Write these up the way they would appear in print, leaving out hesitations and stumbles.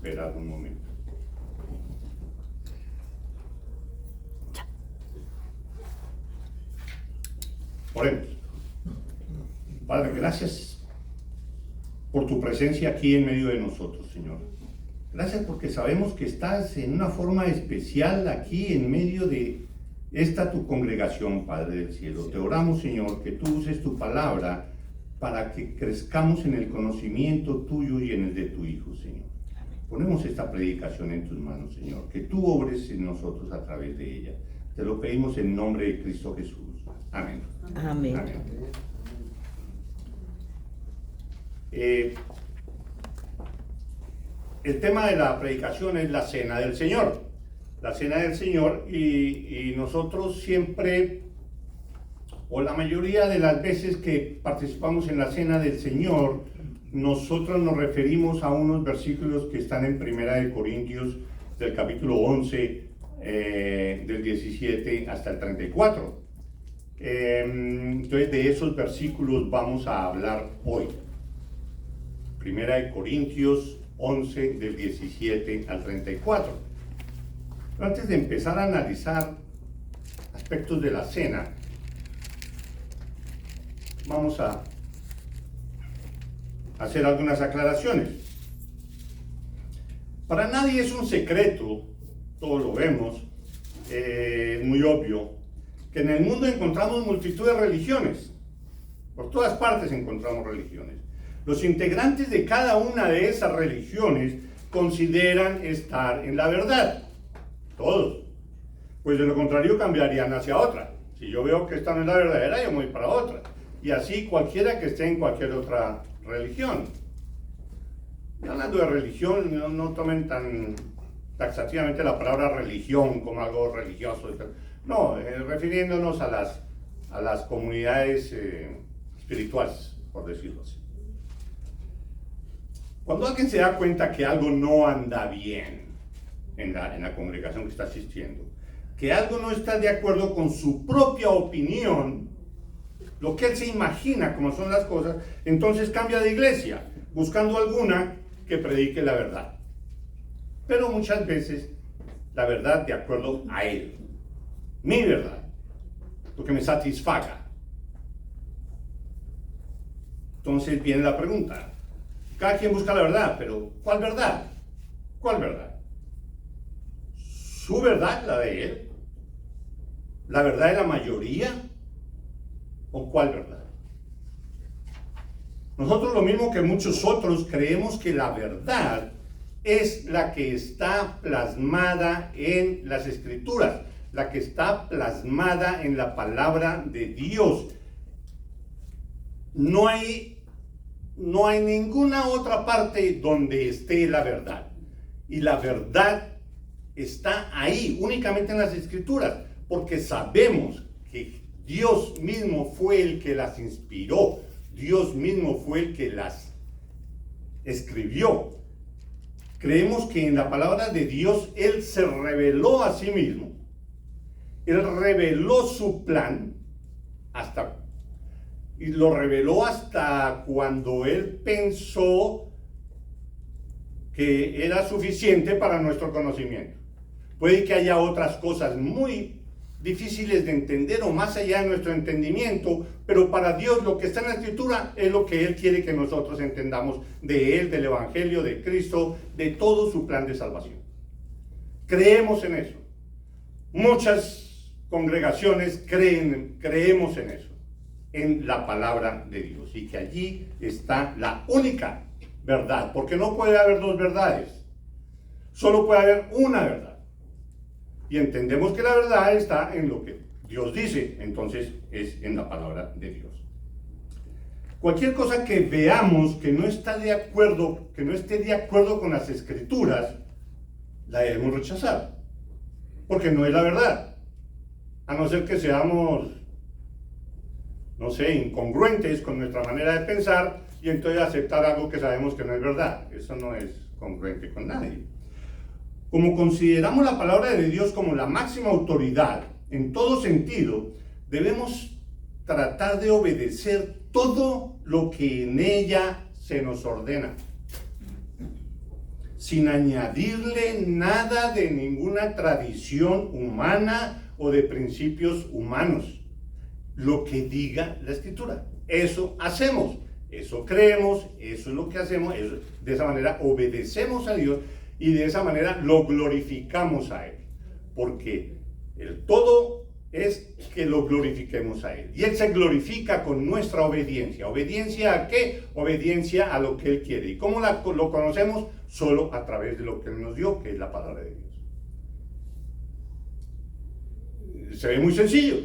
esperar un momento. Oremos. Padre, gracias por tu presencia aquí en medio de nosotros, Señor. Gracias porque sabemos que estás en una forma especial aquí en medio de esta tu congregación, Padre del cielo. Te oramos, Señor, que tú uses tu palabra para que crezcamos en el conocimiento tuyo y en el de tu Hijo, Señor. Ponemos esta predicación en tus manos, Señor, que tú obres en nosotros a través de ella. Te lo pedimos en nombre de Cristo Jesús. Amén. Amén. Amén. El tema de la predicación es la Cena del Señor. La Cena del Señor y nosotros siempre, o la mayoría de las veces que participamos en la Cena del Señor, nosotros nos referimos a unos versículos que están en Primera de Corintios, del capítulo 11, del 17 hasta el 34. Entonces de esos versículos vamos a hablar hoy. Primera de Corintios 11, del 17 al 34. Pero antes de empezar a analizar aspectos de la cena, vamos a hacer algunas aclaraciones. Para nadie es un secreto, todos lo vemos, muy obvio, que en el mundo encontramos multitud de religiones. Por todas partes encontramos religiones. Los integrantes de cada una de esas religiones consideran estar en la verdad. Todos. Pues de lo contrario cambiarían hacia otra. Si yo veo que esta no es la verdadera, yo me voy para otra. Y así cualquiera que esté en cualquier otra religión. Y hablando de religión, no tomen tan taxativamente la palabra religión como algo religioso. No, refiriéndonos a las comunidades espirituales, por decirlo así. Cuando alguien se da cuenta que algo no anda bien en la congregación que está asistiendo, que algo no está de acuerdo con su propia opinión, lo que él se imagina como son las cosas, entonces cambia de iglesia, buscando alguna que predique la verdad. Pero muchas veces la verdad de acuerdo a él, mi verdad, lo que me satisfaga. Entonces viene la pregunta. Cada quien busca la verdad, pero ¿cuál verdad? ¿Cuál verdad? ¿Su verdad, la de él? ¿La verdad de la mayoría? ¿O cuál verdad? Nosotros, lo mismo que muchos otros, creemos que la verdad es la que está plasmada en las Escrituras, la que está plasmada en la palabra de Dios. No hay ninguna otra parte donde esté la verdad. Y la verdad está ahí, únicamente en las Escrituras, porque sabemos que Dios mismo fue el que las inspiró, Dios mismo fue el que las escribió. Creemos que en la palabra de Dios Él se reveló a sí mismo. Él reveló su plan y lo reveló hasta cuando Él pensó que era suficiente para nuestro conocimiento. Puede que haya otras cosas muy difíciles de entender o más allá de nuestro entendimiento, pero para Dios lo que está en la Escritura es lo que Él quiere que nosotros entendamos de Él, del Evangelio, de Cristo, de todo su plan de salvación. Creemos en eso. Muchas congregaciones creemos en eso, en la palabra de Dios, y que allí está la única verdad, porque no puede haber dos verdades, solo puede haber una verdad. Y entendemos que la verdad está en lo que Dios dice, entonces es en la palabra de Dios. Cualquier cosa que veamos que no esté de acuerdo con las Escrituras, la debemos rechazar, porque no es la verdad, a no ser que seamos, no sé, incongruentes con nuestra manera de pensar y entonces aceptar algo que sabemos que no es verdad. Eso no es congruente con nadie. Como consideramos la palabra de Dios como la máxima autoridad en todo sentido, debemos tratar de obedecer todo lo que en ella se nos ordena. sin añadirle nada de ninguna tradición humana o de principios humanos. Lo que diga la Escritura, eso hacemos, eso creemos, eso es lo que hacemos, de esa manera obedecemos a Dios y de esa manera lo glorificamos a Él, porque el todo es que lo glorifiquemos a Él. Y Él se glorifica con nuestra obediencia. ¿Obediencia a qué? Obediencia a lo que Él quiere. ¿Y cómo lo conocemos? Solo a través de lo que Él nos dio, que es la palabra de Dios. Se ve muy sencillo,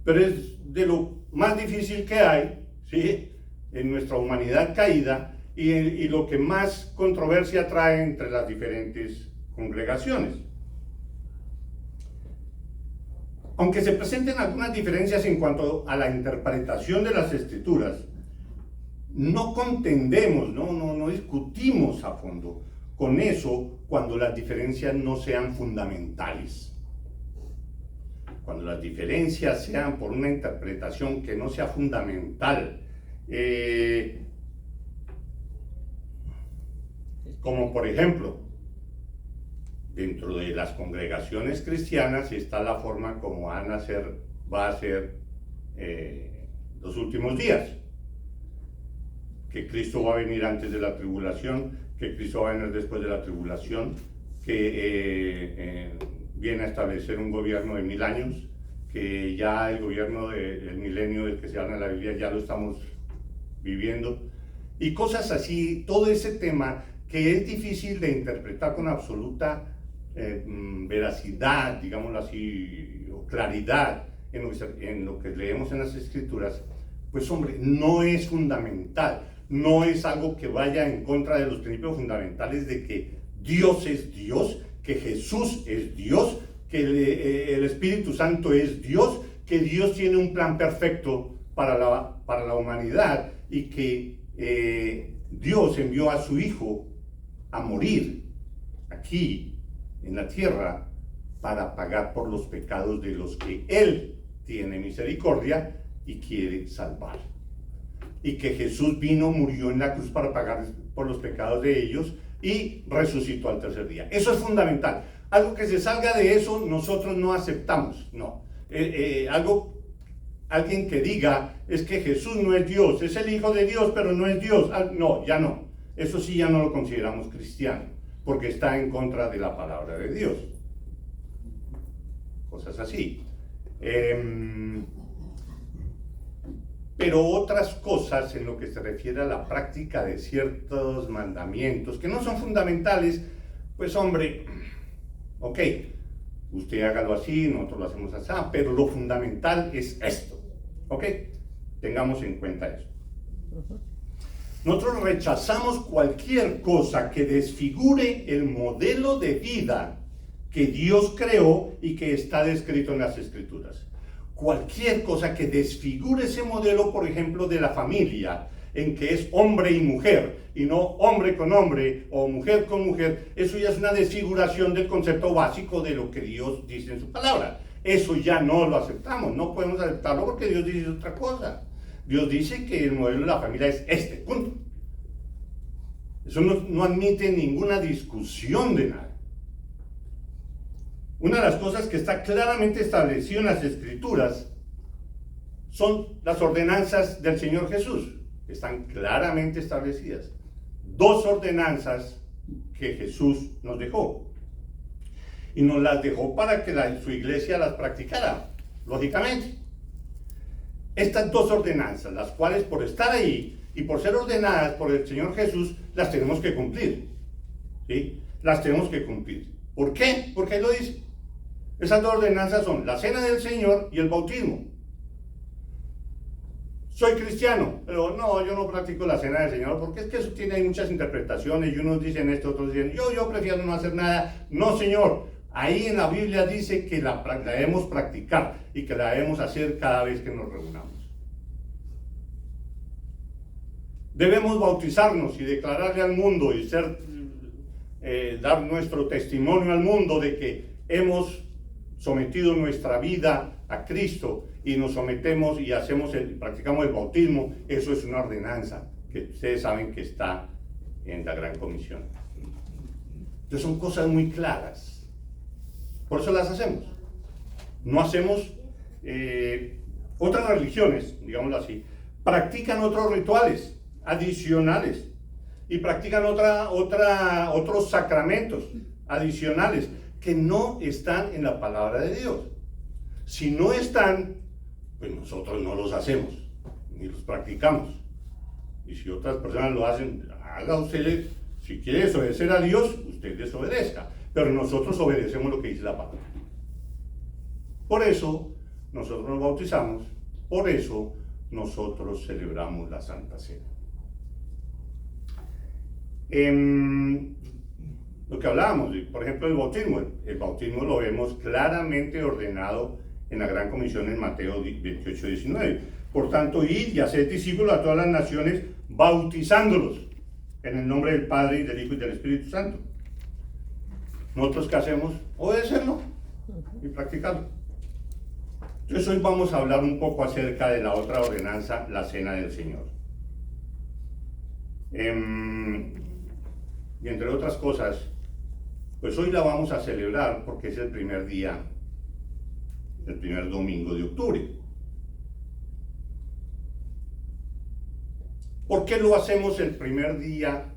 pero es de lo más difícil que hay, ¿sí?, en nuestra humanidad caída y lo que más controversia trae entre las diferentes congregaciones. Aunque se presenten algunas diferencias en cuanto a la interpretación de las Escrituras, no contendemos, no discutimos a fondo con eso cuando las diferencias no sean fundamentales. Cuando las diferencias sean por una interpretación que no sea fundamental, como por ejemplo, dentro de las congregaciones cristianas está la forma como va a ser los últimos días. Que Cristo va a venir antes de la tribulación, que Cristo va a venir después de la tribulación, que viene a establecer un gobierno de 1000 años, que ya el gobierno del milenio del que se habla en la Biblia ya lo estamos viviendo, y cosas así, todo ese tema que es difícil de interpretar con absoluta veracidad, digámoslo así, o claridad en lo que leemos en las Escrituras, pues hombre, no es fundamental, no es algo que vaya en contra de los principios fundamentales de que Dios es Dios, que Jesús es Dios, que el Espíritu Santo es Dios, que Dios tiene un plan perfecto para la humanidad y que Dios envió a su Hijo a morir aquí en la tierra para pagar por los pecados de los que Él tiene misericordia y quiere salvar. Y que Jesús murió en la cruz para pagar por los pecados de ellos y resucitó al tercer día. Eso es fundamental. Algo que se salga de eso nosotros no aceptamos, no. Alguien que diga es que Jesús no es Dios, es el Hijo de Dios pero no es Dios, no, ya no. Eso sí ya no lo consideramos cristiano, porque está en contra de la palabra de Dios. Cosas así. Pero otras cosas en lo que se refiere a la práctica de ciertos mandamientos que no son fundamentales, pues hombre, ok, usted hágalo así, nosotros lo hacemos así, pero lo fundamental es esto, ok, tengamos en cuenta eso. Nosotros rechazamos cualquier cosa que desfigure el modelo de vida que Dios creó y que está descrito en las Escrituras. Cualquier cosa que desfigure ese modelo, por ejemplo, de la familia, en que es hombre y mujer, y no hombre con hombre o mujer con mujer, eso ya es una desfiguración del concepto básico de lo que Dios dice en su palabra. Eso ya no lo aceptamos, no podemos aceptarlo porque Dios dice otra cosa. Dios dice que el modelo de la familia es este, punto. Eso no admite ninguna discusión de nada. Una de las cosas que está claramente establecido en las Escrituras son las ordenanzas del Señor Jesús. Están claramente establecidas. 2 ordenanzas que Jesús nos dejó. Y nos las dejó para que su iglesia las practicara, lógicamente. Estas 2 ordenanzas, las cuales por estar ahí y por ser ordenadas por el Señor Jesús, las tenemos que cumplir. ¿Sí? Las tenemos que cumplir. ¿Por qué? Porque Él lo dice. Esas 2 ordenanzas son la cena del Señor y el bautismo. Soy cristiano, pero no, yo no practico la cena del Señor, porque es que eso tiene muchas interpretaciones, y unos dicen esto, otros dicen, yo prefiero no hacer nada. No, Señor, ahí en la Biblia dice que la debemos practicar y que la debemos hacer cada vez que nos reunamos. Debemos bautizarnos y declararle al mundo y dar nuestro testimonio al mundo de que hemos sometido nuestra vida a Cristo y nos sometemos y practicamos el bautismo. Eso es una ordenanza que ustedes saben que está en la Gran Comisión. Entonces son cosas muy claras. Por eso las hacemos. No hacemos otras religiones, digámoslo así, practican otros rituales adicionales y practican otros sacramentos adicionales que no están en la palabra de Dios. Si no están, pues nosotros no los hacemos, ni los practicamos. Y si otras personas lo hacen, haga usted, si quiere desobedecer a Dios, usted desobedezca. Pero nosotros obedecemos lo que dice la palabra. Por eso nosotros nos bautizamos, por eso nosotros celebramos la Santa Cena. Lo que hablábamos, por ejemplo, el bautismo lo vemos claramente ordenado en la Gran Comisión en Mateo 28, 19. Por tanto, id y haced discípulos a todas las naciones, bautizándolos en el nombre del Padre, y del Hijo, y del Espíritu Santo. ¿Nosotros qué hacemos? Obedecerlo y practicarlo. Entonces hoy vamos a hablar un poco acerca de la otra ordenanza, la Cena del Señor. Y entre otras cosas, pues hoy la vamos a celebrar porque es el primer día, el primer domingo de octubre. ¿Por qué lo hacemos el primer día,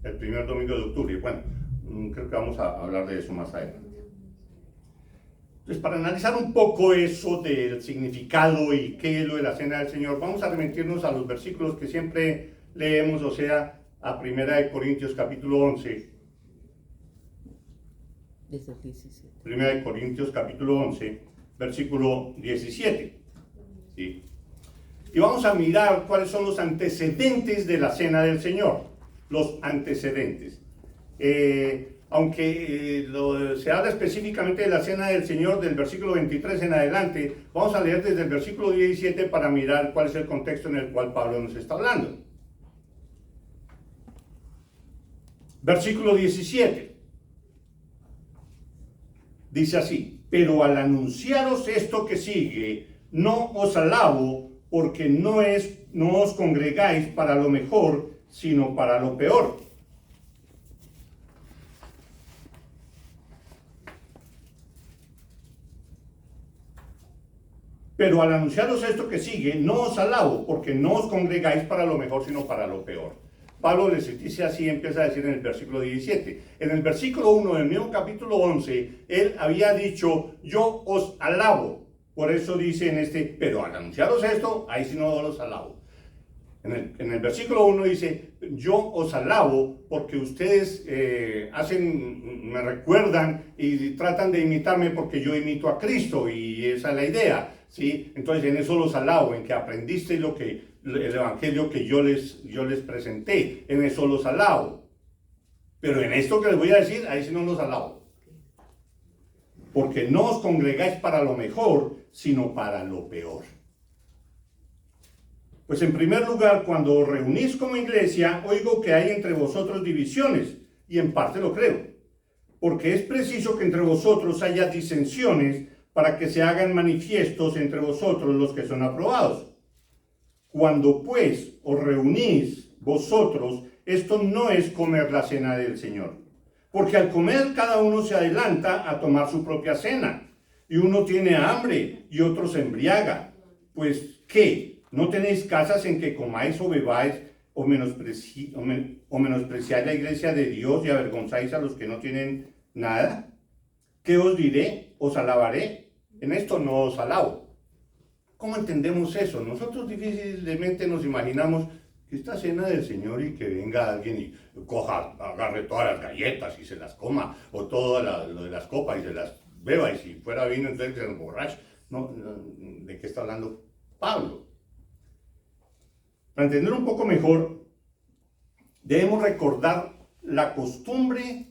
el primer domingo de octubre? Bueno, creo que vamos a hablar de eso más adelante. Entonces, para analizar un poco eso del significado y qué es lo de la Cena del Señor, vamos a remitirnos a los versículos que siempre leemos, o sea, a 1 Corintios capítulo 11. Desde el 17. 1 Corintios capítulo 11, versículo 17. ¿Sí? Y vamos a mirar cuáles son los antecedentes de la Cena del Señor. Los antecedentes. Aunque se habla específicamente de la Cena del Señor del versículo 23 en adelante, vamos a leer desde el versículo 17 para mirar cuál es el contexto en el cual Pablo nos está hablando. Versículo 17. Dice así: pero al anunciaros esto que sigue, no os alabo, porque no os congregáis para lo mejor, sino para lo peor. Pero al anunciaros esto que sigue, no os alabo, porque no os congregáis para lo mejor, sino para lo peor. Pablo les dice así, empieza a decir en el versículo 17. En el versículo 1 del mismo capítulo 11, él había dicho, yo os alabo. Por eso dice en este, pero al anunciaros esto, ahí sí no los alabo. En el versículo 1 dice, yo os alabo porque ustedes me recuerdan y tratan de imitarme porque yo imito a Cristo, y esa es la idea, ¿sí? Entonces en eso los alabo, en que aprendiste el evangelio que yo les presenté, en eso los alabo. Pero en esto que les voy a decir, ahí sí no los alabo. Porque no os congregáis para lo mejor, sino para lo peor. Pues en primer lugar, cuando os reunís como iglesia, oigo que hay entre vosotros divisiones, y en parte lo creo, porque es preciso que entre vosotros haya disensiones para que se hagan manifiestos entre vosotros los que son aprobados. Cuando pues os reunís vosotros, esto no es comer la cena del Señor, porque al comer cada uno se adelanta a tomar su propia cena, y uno tiene hambre y otro se embriaga. Pues, ¿qué? ¿No tenéis casas en que comáis o bebáis o menospreciáis la iglesia de Dios y avergonzáis a los que no tienen nada? ¿Qué os diré? ¿Os alabaré? En esto no os alabo. ¿Cómo entendemos eso? Nosotros difícilmente nos imaginamos que esta cena del Señor y que venga alguien y agarre todas las galletas y se las coma, o todo lo de las copas y se las beba, y si fuera vino entonces se emborracha. No, ¿de qué está hablando Pablo? Para entender un poco mejor, debemos recordar la costumbre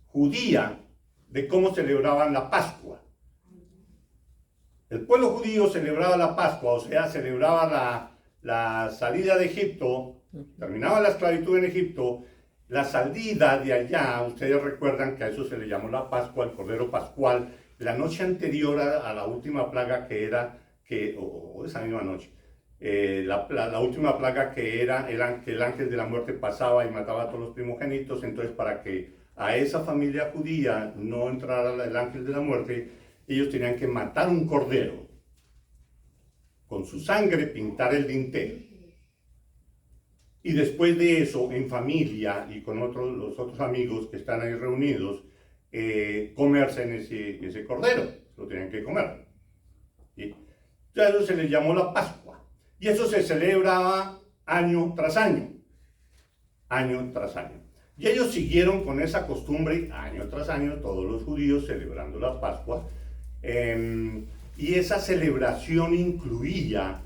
judía de cómo celebraban la Pascua. El pueblo judío celebraba la Pascua, o sea, celebraba la salida de Egipto, terminaba la esclavitud en Egipto, la salida de allá. Ustedes recuerdan que a eso se le llamó la Pascua, el Cordero Pascual, la noche anterior a la última plaga o esa misma noche, la última plaga que era que el ángel de la muerte pasaba y mataba a todos los primogénitos. Entonces, para que a esa familia judía no entrara el ángel de la muerte, ellos tenían que matar un cordero, con su sangre pintar el dintel, y después de eso, en familia y con los otros amigos que están ahí reunidos, comerse en ese cordero, lo tenían que comer. ¿Sí? Ya eso se le llamó la Pascua, y eso se celebraba año tras año, año tras año. Y ellos siguieron con esa costumbre año tras año, todos los judíos celebrando la Pascua, y esa celebración incluía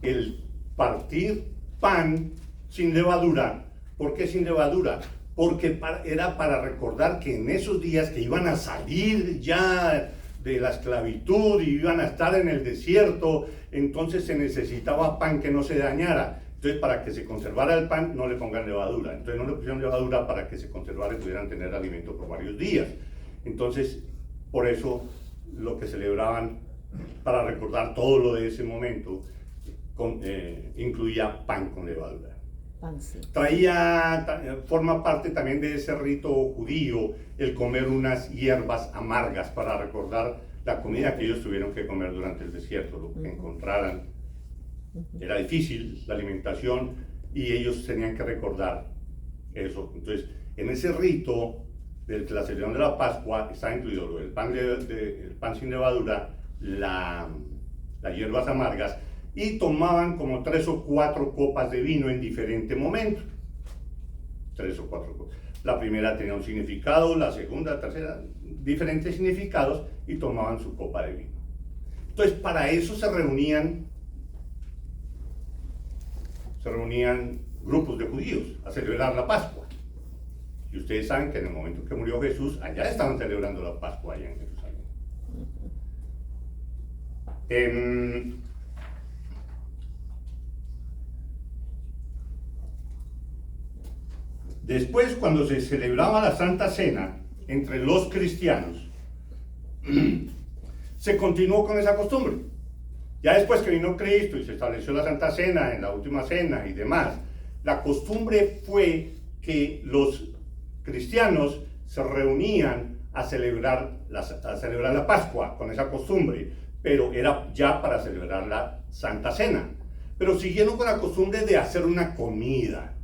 el partir pan sin levadura. ¿Por qué sin levadura? Porque era para recordar que en esos días que iban a salir ya de la esclavitud y iban a estar en el desierto, entonces se necesitaba pan que no se dañara. Entonces, para que se conservara el pan, no le pongan levadura. Entonces, no le pusieron levadura para que se conservara y pudieran tener alimento por varios días. Entonces, por eso lo que celebraban, para recordar todo lo de ese momento, incluía pan con levadura. Forma parte también de ese rito judío el comer unas hierbas amargas para recordar la comida que ellos tuvieron que comer durante el desierto, lo que encontraran. Era difícil la alimentación y ellos tenían que recordar eso. Entonces, en ese rito de la celebración de la Pascua está incluido el pan, el pan sin levadura, las hierbas amargas, y tomaban como 3 o 4 copas de vino en diferente momento. 3 o 4 copas. La primera tenía un significado, la segunda, la tercera, diferentes significados, y tomaban su copa de vino. Entonces, para eso se reunían grupos de judíos a celebrar la Pascua. Y ustedes saben que en el momento que murió Jesús, allá estaban celebrando la Pascua, allá en Jerusalén. Después, cuando se celebraba la Santa Cena entre los cristianos, se continuó con esa costumbre. Ya después que vino Cristo y se estableció la Santa Cena en la última cena y demás, la costumbre fue que los cristianos se reunían a celebrar la Pascua con esa costumbre, pero era ya para celebrar la Santa Cena. Pero siguieron con la costumbre de hacer una comida.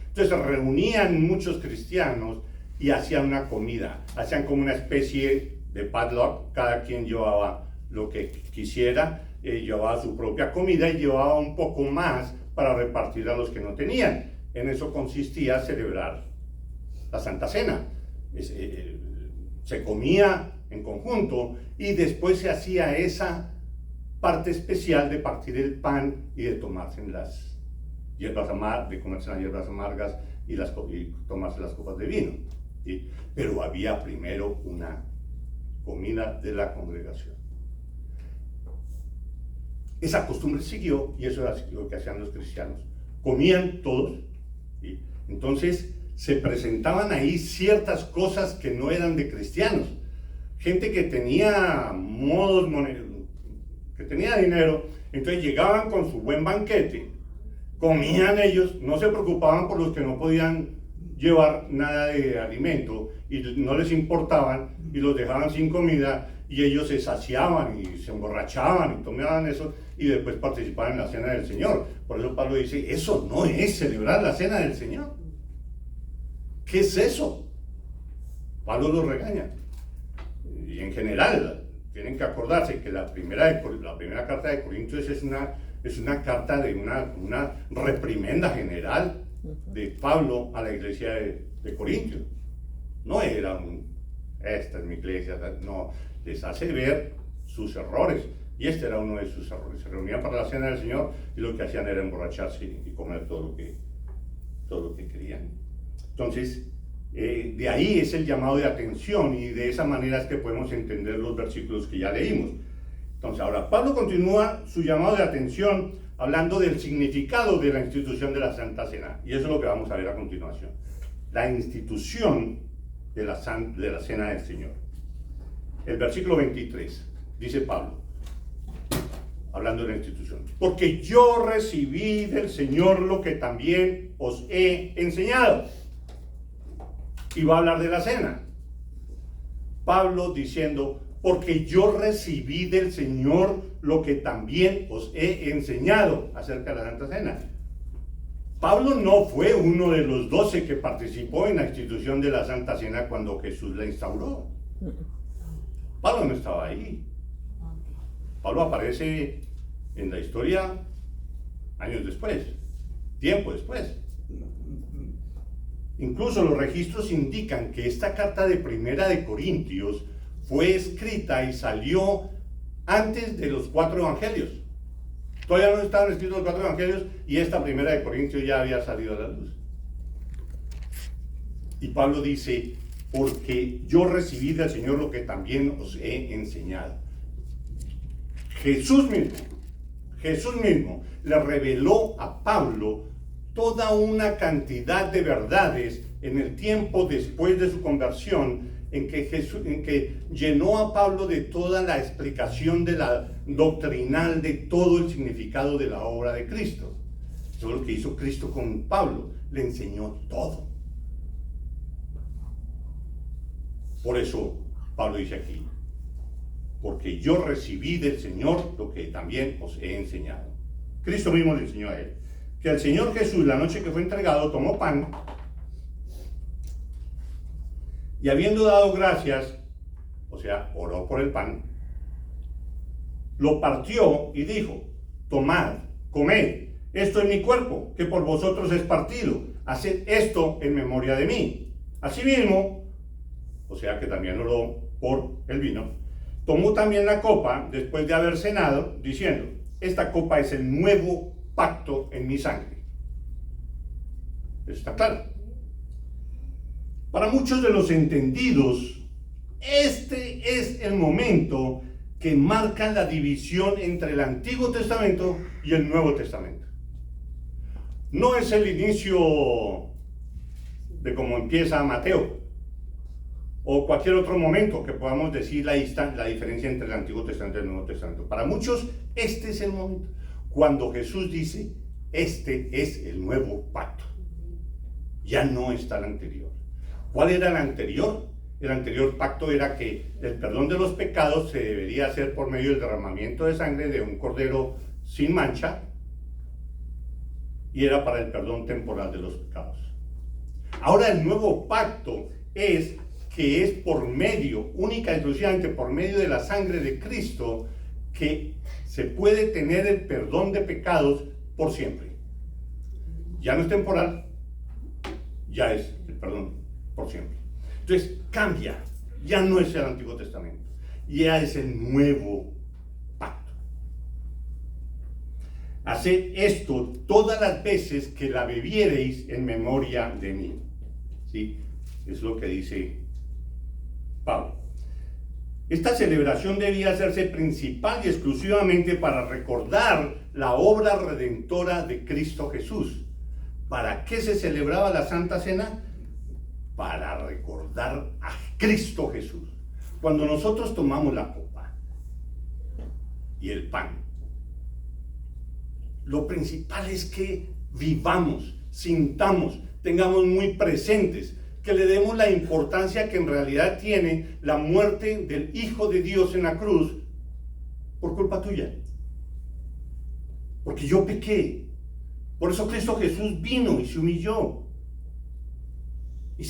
Entonces se reunían muchos cristianos y hacían una comida, hacían como una especie de potluck, cada quien llevaba lo que quisiera, llevaba su propia comida y llevaba un poco más para repartir a los que no tenían. En eso consistía celebrar la Santa Cena. Se comía en conjunto y después se hacía esa parte especial de partir el pan y de tomarse las hierbas amargas, de comerse las hierbas amargas y tomarse las copas de vino. ¿Sí? Pero había primero una comida de la congregación. Esa costumbre siguió y eso era lo que hacían los cristianos. Comían todos, ¿sí? Entonces se presentaban ahí ciertas cosas que no eran de cristianos. Gente que tenía modos, que tenía dinero, entonces llegaban con su buen banquete, comían ellos, no se preocupaban por los que no podían llevar nada de alimento y no les importaban y los dejaban sin comida y ellos se saciaban y se emborrachaban y tomaban eso y después participaban en la cena del Señor. Por eso Pablo dice, eso no es celebrar la cena del Señor. ¿Qué es eso? Pablo los regaña. Y en general, tienen que acordarse que la primera carta de Corintios es una carta de una reprimenda general de Pablo a la iglesia de Corintios. No era esta es mi iglesia, no, les hace ver sus errores. Y este era uno de sus errores. Se reunían para la cena del Señor y lo que hacían era emborracharse y comer todo lo que querían. Entonces, de ahí es el llamado de atención y de esa manera es que podemos entender los versículos que ya leímos. Entonces, ahora Pablo continúa su llamado de atención hablando del significado de la institución de la Santa Cena. Y eso es lo que vamos a ver a continuación. La institución de la Cena del Señor. El versículo 23, dice Pablo, hablando de la institución. Porque yo recibí del Señor lo que también os he enseñado. Y va a hablar de la cena. Pablo diciendo, porque yo recibí del Señor lo que también os he enseñado acerca de la Santa Cena. Pablo no fue uno de los 12 que participó en la institución de la Santa Cena cuando Jesús la instauró. Pablo no estaba ahí. Pablo aparece en la historia años después, tiempo después. Incluso los registros indican que esta carta de Primera de Corintios fue escrita y salió antes de los 4 evangelios. Todavía no estaban escritos los 4 evangelios y esta Primera de Corintios ya había salido a la luz. Y Pablo dice, porque yo recibí del Señor lo que también os he enseñado. Jesús mismo le reveló a Pablo toda una cantidad de verdades en el tiempo después de su conversión, en que llenó a Pablo de toda la explicación de la doctrinal de todo el significado de la obra de Cristo. Eso es lo que hizo Cristo con Pablo, le enseñó todo. Por eso Pablo dice aquí, porque yo recibí del Señor lo que también os he enseñado. Cristo mismo le enseñó a él, que el Señor Jesús, la noche que fue entregado, tomó pan, y habiendo dado gracias, o sea, oró por el pan, lo partió y dijo, tomad, comed, esto es mi cuerpo, que por vosotros es partido, haced esto en memoria de mí. Asimismo, o sea que también oró por el vino, tomó también la copa después de haber cenado, diciendo, esta copa es el nuevo pacto en mi sangre. ¿Está claro? Para muchos de los entendidos, este es el momento que marca la división entre el Antiguo Testamento y el Nuevo Testamento. No es el inicio de cómo empieza Mateo, o cualquier otro momento que podamos decir la diferencia entre el Antiguo Testamento y el Nuevo Testamento. Para muchos, este es el momento, cuando Jesús dice, este es el nuevo pacto. Ya no está el anterior. ¿Cuál era el anterior? El anterior pacto era que el perdón de los pecados se debería hacer por medio del derramamiento de sangre de un cordero sin mancha, y era para el perdón temporal de los pecados. Ahora el nuevo pacto es que es por medio, única y exclusivamente por medio de la sangre de Cristo, que se puede tener el perdón de pecados por siempre. Ya no es temporal, ya es el perdón por siempre. Entonces cambia, ya no es el Antiguo Testamento, ya es el nuevo pacto. Haced esto todas las veces que la bebiereis en memoria de mí. ¿Sí? Es lo que dice Pablo. Esta celebración debía hacerse principal y exclusivamente para recordar la obra redentora de Cristo Jesús. ¿Para qué se celebraba la Santa Cena? Para recordar a Cristo Jesús. Cuando nosotros tomamos la copa y el pan, lo principal es que vivamos, sintamos, tengamos muy presentes, que le demos la importancia que en realidad tiene la muerte del Hijo de Dios en la cruz por culpa tuya. Porque yo pequé. Por eso Cristo Jesús vino y se humilló. Y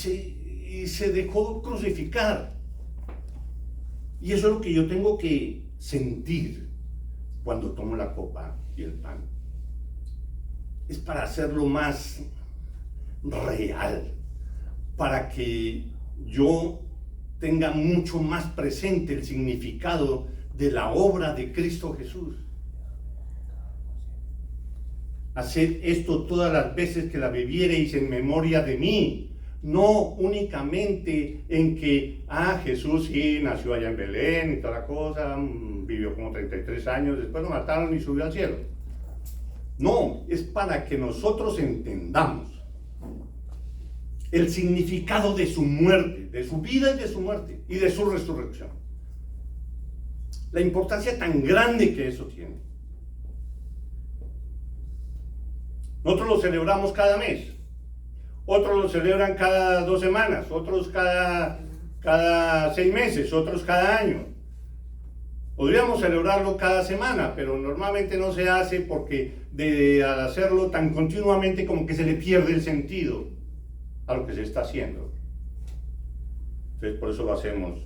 se dejó crucificar. Y eso es lo que yo tengo que sentir cuando tomo la copa y el pan. Es para hacerlo más real, para que yo tenga mucho más presente el significado de la obra de Cristo Jesús. Haced esto todas las veces que la bebiereis en memoria de mí, no únicamente en que, Jesús sí nació allá en Belén y toda la cosa, vivió como 33 años, después lo mataron y subió al cielo. No, es para que nosotros entendamos el significado de su muerte, de su vida y de su muerte, y de su resurrección. La importancia tan grande que eso tiene. Nosotros lo celebramos cada mes. Otros lo celebran cada 2 semanas, otros cada 6 meses, otros cada año. Podríamos celebrarlo cada semana, pero normalmente no se hace porque al hacerlo tan continuamente como que se le pierde el sentido a lo que se está haciendo. Entonces por eso lo hacemos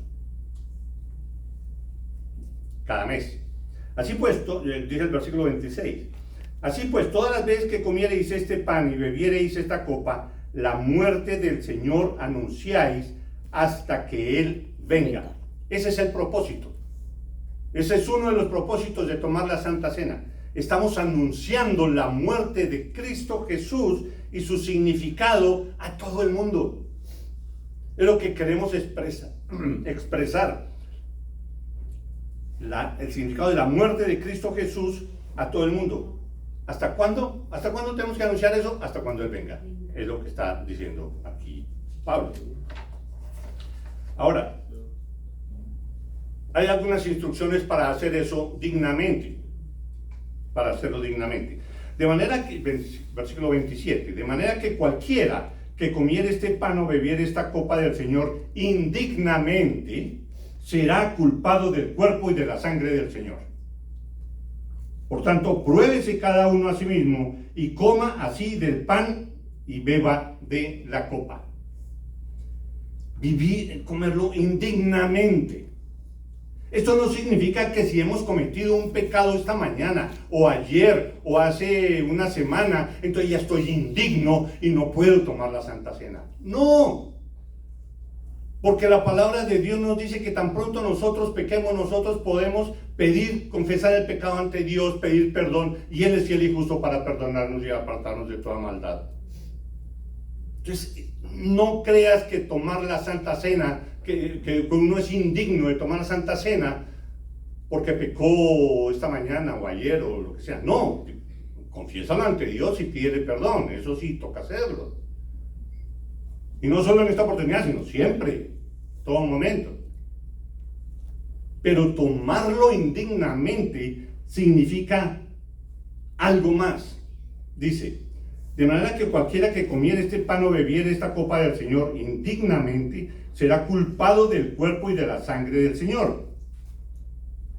cada mes. Así pues, dice el versículo 26, así pues todas las veces que comiereis este pan y bebiereis esta copa, la muerte del Señor anunciáis hasta que Él venga. Ese es el propósito. Ese es uno de los propósitos de tomar la Santa Cena. Estamos anunciando la muerte de Cristo Jesús y su significado a todo el mundo. Es lo que queremos expresar. El significado de la muerte de Cristo Jesús a todo el mundo. ¿Hasta cuándo? ¿Hasta cuándo tenemos que anunciar eso? Hasta cuando Él venga. Es lo que está diciendo aquí Pablo. Ahora, hay algunas instrucciones para hacer eso dignamente. Para hacerlo dignamente. De manera que, versículo 27, de manera que cualquiera que comiere este pan o bebiere esta copa del Señor indignamente, será culpado del cuerpo y de la sangre del Señor. Por tanto, pruébese cada uno a sí mismo y coma así del pan y beba de la copa. Comerlo indignamente. Esto no significa que si hemos cometido un pecado esta mañana, o ayer, o hace una semana, entonces ya estoy indigno y no puedo tomar la Santa Cena. No. Porque la palabra de Dios nos dice que tan pronto nosotros pequemos, nosotros podemos pedir, confesar el pecado ante Dios, pedir perdón, y Él es fiel y justo para perdonarnos y apartarnos de toda maldad. Entonces, no creas que tomar la Santa Cena, que uno es indigno de tomar la Santa Cena porque pecó esta mañana o ayer o lo que sea. No, confiésalo ante Dios y pídele perdón, eso sí, toca hacerlo. Y no solo en esta oportunidad, sino siempre, todo momento. Pero tomarlo indignamente significa algo más. Dice, de manera que cualquiera que comiere este pan o bebiere esta copa del Señor indignamente, será culpado del cuerpo y de la sangre del Señor.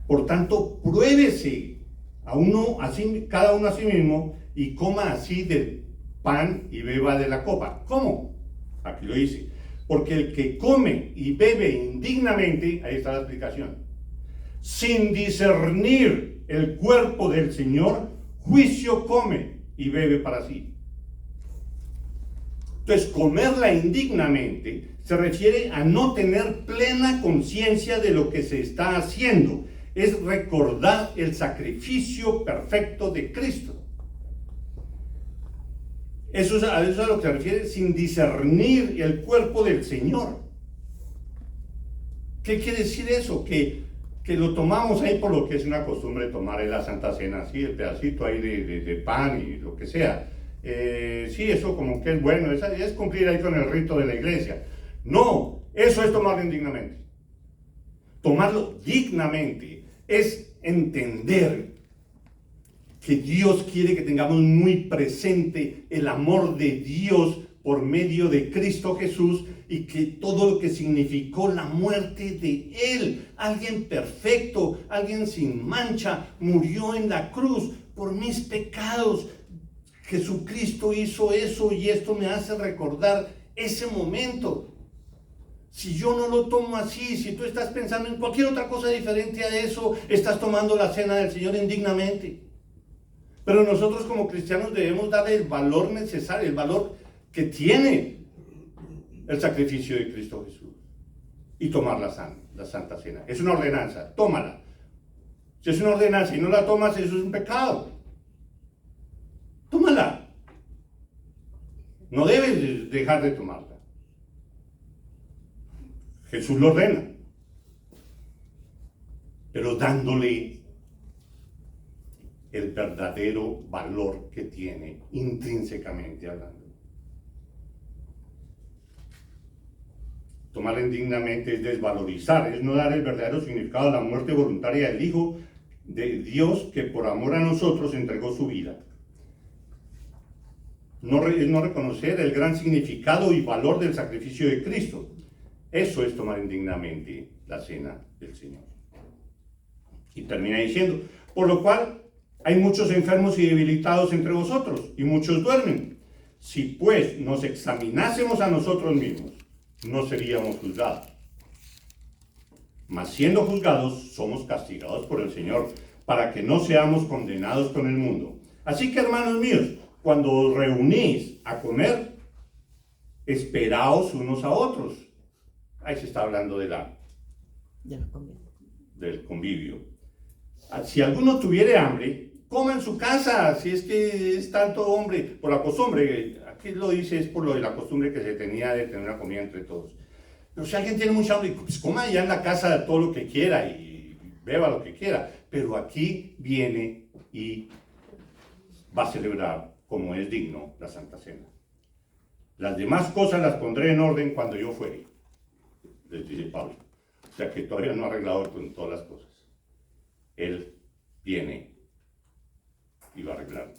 Por tanto, pruébese cada uno a sí mismo y coma así del pan y beba de la copa. ¿Cómo? Aquí lo dice. Porque el que come y bebe indignamente, ahí está la explicación, sin discernir el cuerpo del Señor, juicio come y bebe para sí. Entonces, comerla indignamente se refiere a no tener plena conciencia de lo que se está haciendo. Es recordar el sacrificio perfecto de Cristo. Eso es a lo que se refiere sin discernir el cuerpo del Señor. ¿Qué quiere decir eso? Que lo tomamos ahí por lo que es una costumbre tomar en la Santa Cena, así, el pedacito ahí de pan y lo que sea. Sí, eso como que es bueno, es cumplir ahí con el rito de la iglesia. No, eso es tomarlo indignamente. Tomarlo dignamente es entender que Dios quiere que tengamos muy presente el amor de Dios por medio de Cristo Jesús y que todo lo que significó la muerte de Él, alguien perfecto, alguien sin mancha, murió en la cruz por mis pecados. Jesucristo hizo eso y esto me hace recordar ese momento. Si yo no lo tomo así, si tú estás pensando en cualquier otra cosa diferente a eso, estás tomando la cena del Señor indignamente. Pero nosotros como cristianos debemos darle el valor necesario, el valor que tiene el sacrificio de Cristo Jesús. Y tomar la Santa Cena. Es una ordenanza, tómala. Si es una ordenanza y no la tomas, eso es un pecado. Tómala. No debes dejar de tomarla. Jesús lo ordena, pero dándole el verdadero valor que tiene intrínsecamente hablando. Tomarla indignamente es desvalorizar, es no dar el verdadero significado a la muerte voluntaria del Hijo de Dios que por amor a nosotros entregó su vida. es no reconocer el gran significado y valor del sacrificio de Cristo. Eso es tomar indignamente la cena del Señor. Y termina diciendo, por lo cual hay muchos enfermos y debilitados entre vosotros, y muchos duermen. Si pues nos examinásemos a nosotros mismos, no seríamos juzgados. Mas siendo juzgados, somos castigados por el Señor, para que no seamos condenados con el mundo. Así que, hermanos míos, cuando os reunís a comer, esperaos unos a otros. Ahí se está hablando del convivio. Si alguno tuviere hambre, coma en su casa, si es que es tanto hombre, por la costumbre, aquí lo dice, es por lo de la costumbre que se tenía de tener una comida entre todos. Pero si alguien tiene mucha hambre, pues coma allá en la casa todo lo que quiera y beba lo que quiera. Pero aquí viene y va a celebrar como es digno la Santa Cena. Las demás cosas las pondré en orden cuando yo fuere, les dice Pablo. O sea que todavía no ha arreglado con todas las cosas. Él viene y va a arreglar.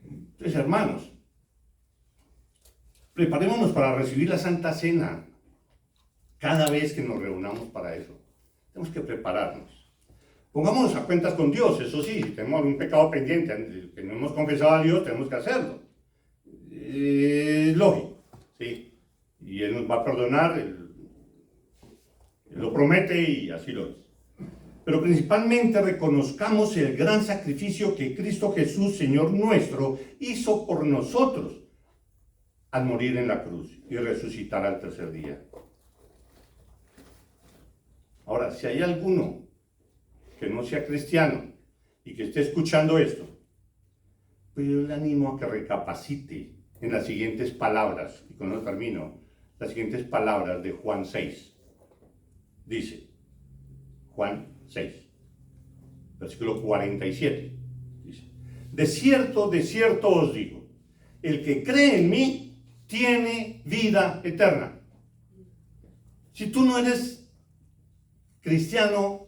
Entonces, hermanos, preparémonos para recibir la Santa Cena. Cada vez que nos reunamos para eso, tenemos que prepararnos. Pongámonos a cuentas con Dios, eso sí, si tenemos algún pecado pendiente que no hemos confesado a Dios, tenemos que hacerlo. Es lógico, ¿sí? Y Él nos va a perdonar, Él lo promete y así lo es. Pero principalmente reconozcamos el gran sacrificio que Cristo Jesús, Señor nuestro, hizo por nosotros al morir en la cruz y resucitar al tercer día. Ahora, si hay alguno que no sea cristiano y que esté escuchando esto, pues yo le animo a que recapacite en las siguientes palabras, y con eso termino, las siguientes palabras de Juan 6. Dice, Juan 6, versículo 47, dice, de cierto os digo, el que cree en mí tiene vida eterna. Si tú no eres cristiano,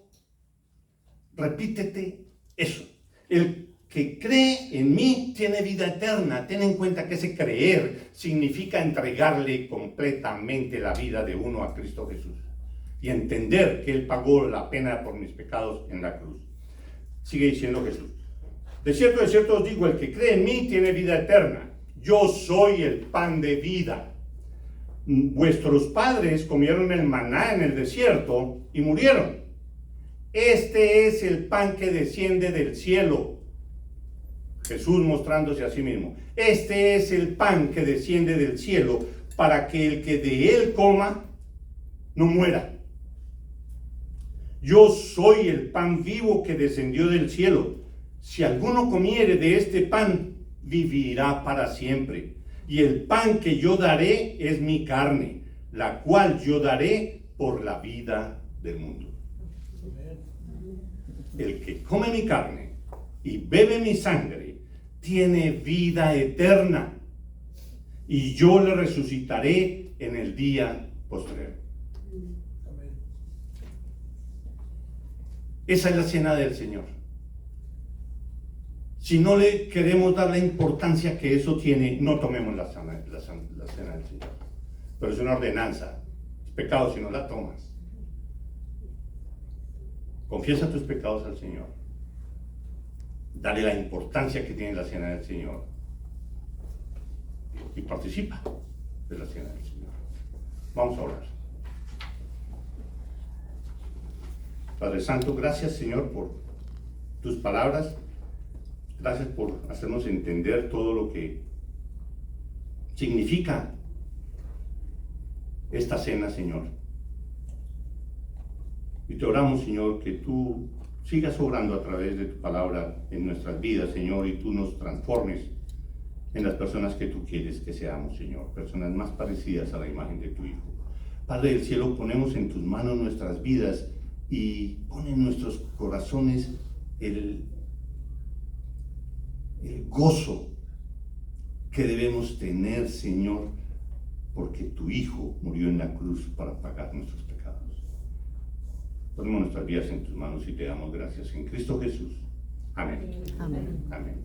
repítete eso. El que cree en mí tiene vida eterna. Ten en cuenta que ese creer significa entregarle completamente la vida de uno a Cristo Jesús y entender que Él pagó la pena por mis pecados en la cruz. Sigue diciendo Jesús. De cierto os digo, el que cree en mí tiene vida eterna. Yo soy el pan de vida. Vuestros padres comieron el maná en el desierto y murieron. Este es el pan que desciende del cielo. Jesús mostrándose a sí mismo. Este es el pan que desciende del cielo para que el que de él coma no muera. Yo soy el pan vivo que descendió del cielo. Si alguno comiere de este pan, vivirá para siempre. Y el pan que yo daré es mi carne, la cual yo daré por la vida del mundo. El que come mi carne y bebe mi sangre, tiene vida eterna, y yo le resucitaré en el día postrero. Esa es la cena del Señor. Si no le queremos dar la importancia que eso tiene, no tomemos la cena del Señor. Pero es una ordenanza. Es pecado si no la tomas. Confiesa tus pecados al Señor. Dale la importancia que tiene la cena del Señor. Y participa de la cena del Señor. Vamos a orar. Padre Santo, gracias, Señor, por tus palabras. Gracias por hacernos entender todo lo que significa esta cena, Señor. Y te oramos, Señor, que tú sigas obrando a través de tu palabra en nuestras vidas, Señor, y tú nos transformes en las personas que tú quieres que seamos, Señor, personas más parecidas a la imagen de tu Hijo. Padre del cielo, ponemos en tus manos nuestras vidas y pon en nuestros corazones el gozo que debemos tener, Señor, porque tu Hijo murió en la cruz para pagar nuestros pecados. Ponemos nuestras vidas en tus manos y te damos gracias en Cristo Jesús. Amén. Amén. Amén.